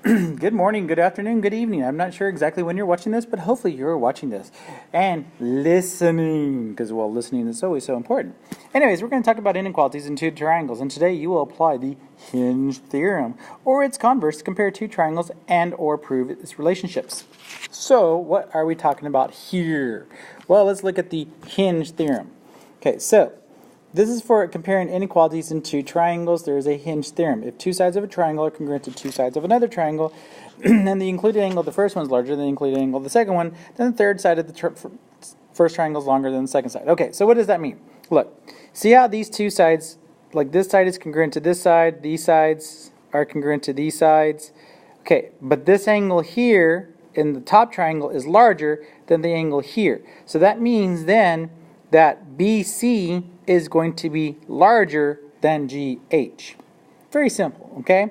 Good morning, good afternoon, good evening. I'm not sure exactly when you're watching this, but hopefully you're watching this and listening, because, well, listening is always so important. Anyways, we're going to talk about inequalities in two triangles, and today you will apply the Hinge Theorem, or its converse, to compare two triangles and or prove its relationships. So, what are we talking about here? Well, let's look at the Hinge Theorem. Okay, so this is for comparing inequalities in two triangles. There is a Hinge theorem. If two sides of a triangle are congruent to two sides of another triangle, and the included angle of the first one is larger than the included angle of the second one, then the third side of the first triangle is longer than the second side. Okay, so what does that mean? Look, see how these two sides, like this side is congruent to this side, these sides are congruent to these sides. Okay, but this angle here in the top triangle is larger than the angle here. So that means then that BC is going to be larger than GH. Very simple, okay?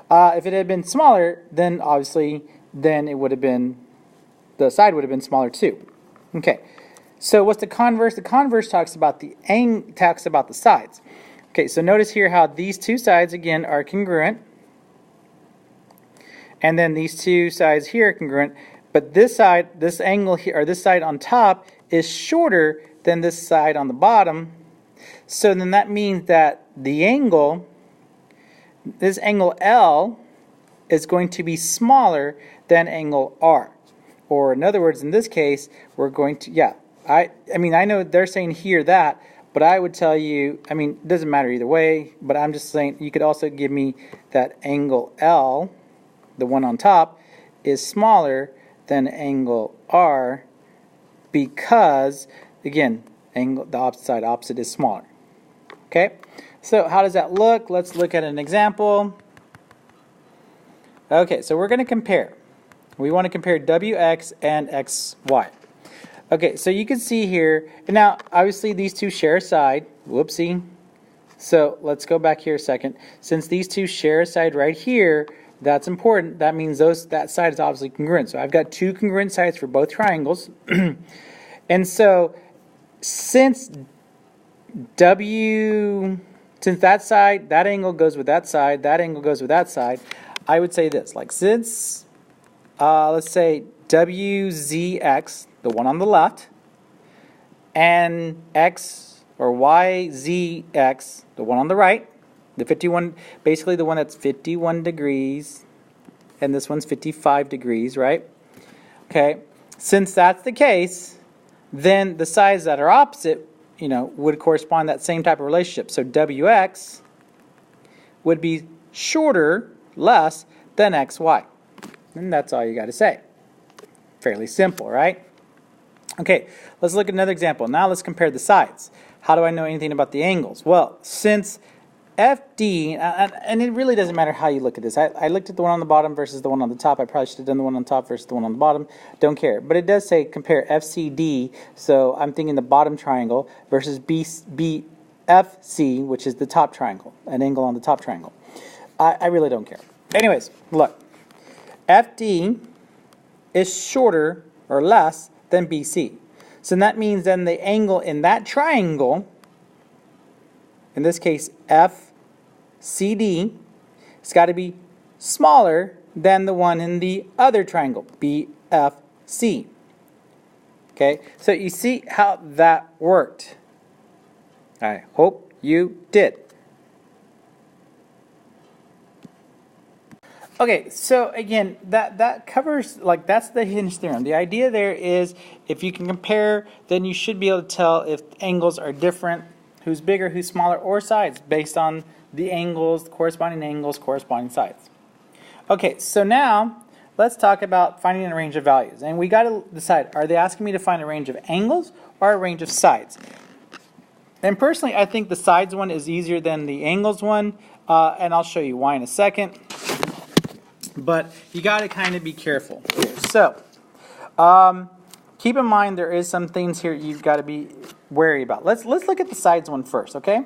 If it had been smaller, then obviously, then it would have been, the side would have been smaller too. Okay, so what's the converse? The converse talks about the sides. Okay, so notice here how these two sides, again, are congruent. And then these two sides here are congruent. But this side, this angle here, or this side on top, is shorter than this side on the bottom. So then that means that the angle, this angle L, is going to be smaller than angle R. Or in other words, in this case, we're going to, I know they're saying here that, but I would tell you, it doesn't matter either way, but I'm just saying you could also give me that angle L, the one on top, is smaller than angle R because, again, the opposite is smaller. Okay, so how does that look? Let's look at an example. Okay, so we're going to compare. We want to compare WX and XY. Okay, so you can see here, and now obviously these two share a side. Whoopsie. So let's go back here a second. Since these two share a side right here, that's important. That means that side is obviously congruent. So I've got two congruent sides for both triangles. And so since that side, that angle goes with that side, that angle goes with that side, I would say this, like since, let's say WZX, the one on the left, and X or YZX, the one on the right, the 51, basically the one that's 51 degrees, and this one's 55 degrees, right? Okay, since that's the case, then the sides that are opposite, would correspond to that same type of relationship. So WX would be shorter, less than XY. And that's all you got to say. Fairly simple, right? Okay, let's look at another example. Now let's compare the sides. How do I know anything about the angles? Well, since FD, and it really doesn't matter how you look at this. I looked at the one on the bottom versus the one on the top. I probably should have done the one on top versus the one on the bottom. Don't care. But it does say compare FCD, so I'm thinking the bottom triangle, versus BFC, which is the top triangle, an angle on the top triangle. I really don't care. Anyways, look. FD is shorter or less than BC. So that means then the angle in that triangle, in this case FCD, it's got to be smaller than the one in the other triangle, BFC. Okay, so you see how that worked. I hope you did. Okay, so again, that covers, that's the Hinge theorem. The idea there is if you can compare, then you should be able to tell if angles are different, who's bigger, who's smaller, or sides based on the angles, corresponding sides. Okay, so now let's talk about finding a range of values. And we got to decide, are they asking me to find a range of angles or a range of sides? And personally, I think the sides one is easier than the angles one, and I'll show you why in a second. But you got to kind of be careful here. So, keep in mind there is some things here you've got to be wary about. Let's look at the sides one first, okay?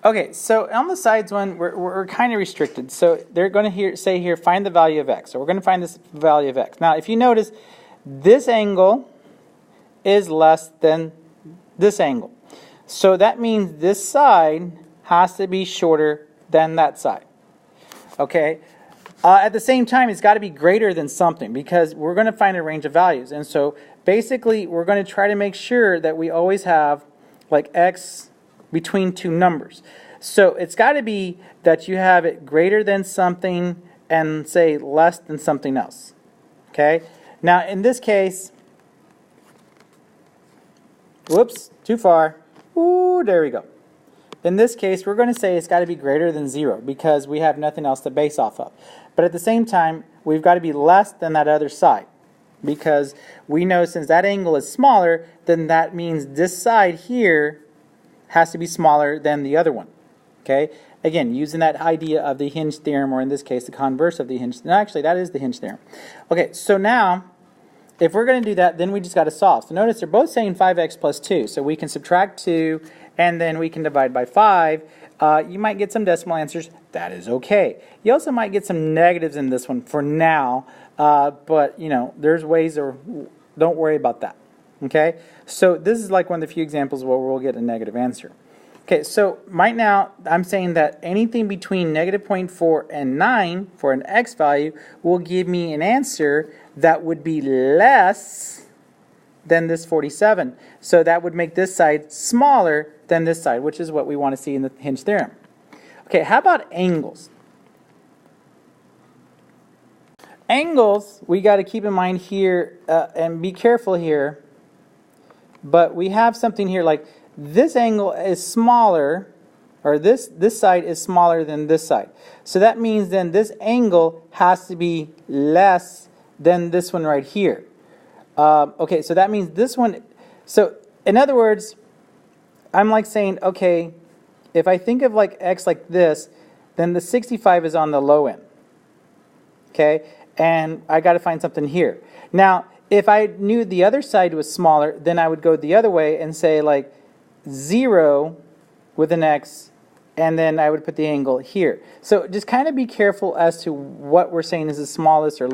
Okay, so on the sides one, we're kind of restricted. So they're going to say here, find the value of x. So we're going to find this value of x. Now, if you notice, this angle is less than this angle. So that means this side has to be shorter than that side. Okay? At the same time, it's got to be greater than something because we're going to find a range of values. And so basically, we're going to try to make sure that we always have like x between two numbers. So it's got to be that you have it greater than something and say less than something else. Okay? Now in this case, whoops, too far. Ooh, there we go. In this case, we're going to say it's got to be greater than 0 because we have nothing else to base off of. But at the same time, we've got to be less than that other side because we know since that angle is smaller, then that means this side here has to be smaller than the other one. Okay? Again, using that idea of the Hinge theorem, or in this case, the converse of the Hinge. No, actually, that is the Hinge theorem. Okay, so now, if we're going to do that, then we just got to solve. So notice they're both saying 5x plus 2. So we can subtract 2, and then we can divide by 5. You might get some decimal answers. That is okay. You also might get some negatives in this one for now. But, you know, there's ways, or don't worry about that. Okay? So this is like one of the few examples where we'll get a negative answer. Okay, so right now I'm saying that anything between negative 0.4 and 9 for an x value will give me an answer that would be less than this 47. So that would make this side smaller than this side, which is what we want to see in the Hinge theorem. Okay, how about angles? Angles, we got to keep in mind here and be careful here. But we have something here like this angle is smaller, or this side is smaller than this side. So that means then this angle has to be less than this one right here. Okay, so that means this one, so in other words, I'm like saying, okay, if I think of like x like this, then the 65 is on the low end. Okay, and I got to find something here. Now, if I knew the other side was smaller, then I would go the other way and say like 0 with an x, and then I would put the angle here. So just kind of be careful as to what we're saying is the smallest or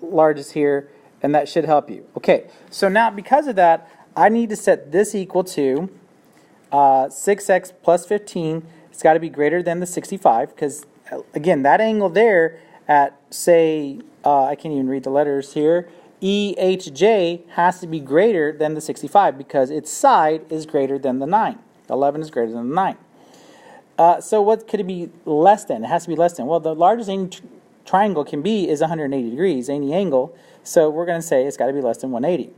largest here, and that should help you. Okay, so now because of that, I need to set this equal to 6x plus 15. It's got to be greater than the 65 because, again, that angle there at, say, I can't even read the letters here, EHJ has to be greater than the 65 because its side is greater than the 9. 11 is greater than the 9. So what could it be less than? It has to be less than. Well, the largest any triangle can be is 180 degrees, any angle. So we're going to say it's got to be less than 180.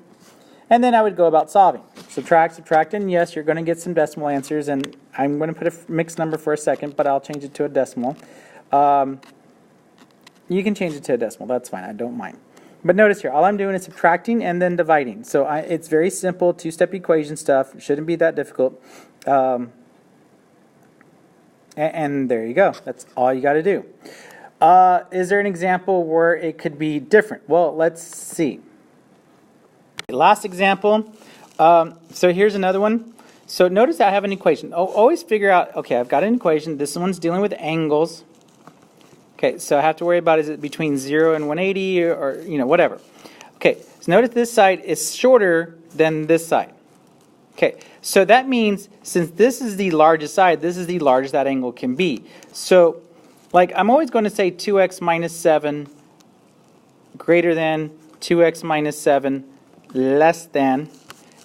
And then I would go about solving. Subtract, and yes, you're going to get some decimal answers. And I'm going to put a mixed number for a second, but I'll change it to a decimal. You can change it to a decimal. That's fine. I don't mind. But notice here, all I'm doing is subtracting and then dividing. So it's very simple, two-step equation stuff. It shouldn't be that difficult. And there you go. That's all you got to do. Is there an example where it could be different? Well, let's see. Last example. So here's another one. So notice I have an equation. Always figure out, okay, I've got an equation. This one's dealing with angles. Okay, so I have to worry about is it between 0 and 180 or you know, whatever. Okay, so notice this side is shorter than this side. Okay, so that means since this is the largest side, this is the largest that angle can be. So, like, I'm always going to say 2x minus 7 greater than 2x minus 7 less than.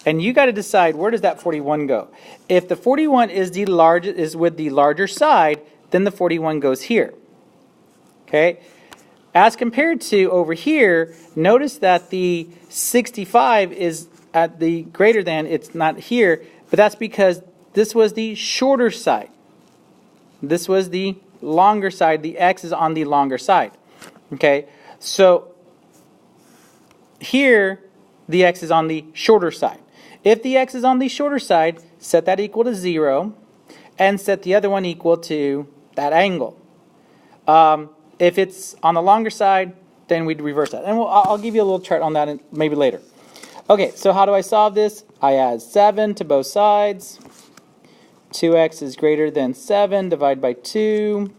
And you got to decide where does that 41 go. If the 41 is the largest, is with the larger side, then the 41 goes here. Okay, as compared to over here, notice that the 65 is at the greater than, it's not here, but that's because this was the shorter side. This was the longer side. The x is on the longer side. Okay, so here the x is on the shorter side. If the x is on the shorter side, set that equal to 0 and set the other one equal to that angle. If it's on the longer side, then we'd reverse that. And I'll give you a little chart on that maybe later. Okay, so how do I solve this? I add 7 to both sides. 2x is greater than 7, divide by 2.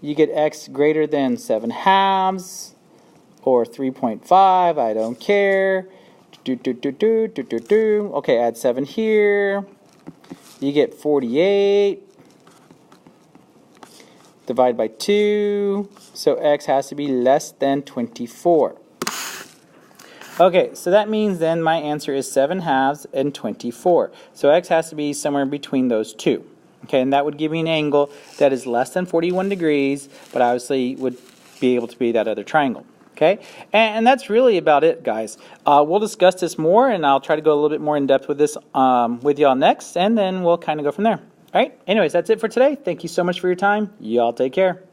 You get x greater than 7 halves, or 3.5, I don't care. Okay, add 7 here. You get 48. divide by 2, so x has to be less than 24. Okay, so that means then my answer is 7/2 and 24. So x has to be somewhere between those two. Okay, and that would give me an angle that is less than 41 degrees, but obviously would be able to be that other triangle. Okay, and that's really about it, guys. We'll discuss this more, and I'll try to go a little bit more in depth with this with y'all next, and then we'll kind of go from there. All right, anyways, that's it for today. Thank you so much for your time. Y'all take care.